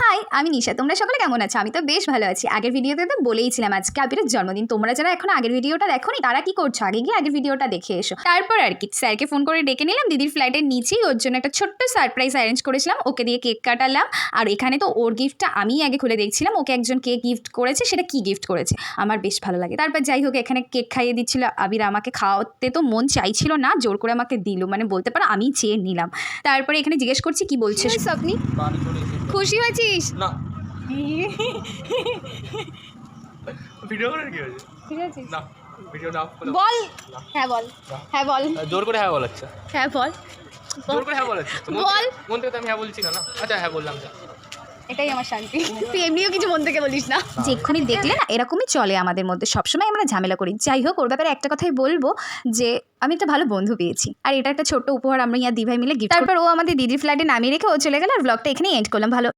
High, আমি নিশা। তোমরা সকলে কেমন আছো? আমি তো বেশ ভালো আছি। আগের ভিডিওতে তো বলেইছিলাম আজকে আবিরের জন্মদিন। তোমরা যারা এখন আগের ভিডিওটা দেখোনি তারা কি করছো? আগে গিয়ে আগের ভিডিওটা দেখে এসো। তারপর আর কি স্যারকে ফোন করে ডেকে নিলাম। দিদির ফ্ল্যাটের নিচেই ওর জন্য একটা ছোট্ট সারপ্রাইজ অ্যারেঞ্জ করেছিলাম। ওকে দিয়ে কেক কাটালাম। আর এখানে তো ওর গিফটটা আমিই আগে খুলে দেখছিলাম। ওকে একজন কেক গিফট করেছে, সেটা কি গিফট করেছে আমার বেশ ভালো লাগে। তারপর যাই হোক, এখানে কেক খাইয়ে দিচ্ছিল আবির। আমাকে খাওয়াতে তো মন চাইছিল না, জোর করে আমাকে দিল, মানে বলতে পারো আমি চেয়ে নিলাম। তারপরে এখানে জিজ্ঞেস করছি কি বলছিস স্বপ্নি, খুশি হয়েছিস? না ভিডিও করে কি হয়েছে? ঠিক আছে না ভিডিও না বল। হ্যাঁ বল, হ্যাঁ বল, জোর করে হ্যাঁ বলাচ্ছে, হ্যাঁ বল, জোর করে হ্যাঁ বলাচ্ছে বল। মন থেকে তো আমি হ্যাঁ বলছি না। আচ্ছা হ্যাঁ বললাম। এটাই আমার শান্তি। তুই এমনিও কিছু মন থেকে বলিস না। যেক্ষুনি দেখলে না, এরকমই চলে আমাদের মধ্যে, সবসময় আমরা ঝামেলা করি। যাই হোক, ওর ব্যাপারে একটা কথাই বলবো যে আমি একটা ভালো বন্ধু পেয়েছি, আর এটা একটা ছোট্ট উপহার আমরা দিভাই মিলে গিফট। তারপর ও আমাদের দিদির ফ্ল্যাটে নামিয়ে রেখে ও চলে গেল, আর ব্লগটা এখানেই এন্ড করলাম। ভালো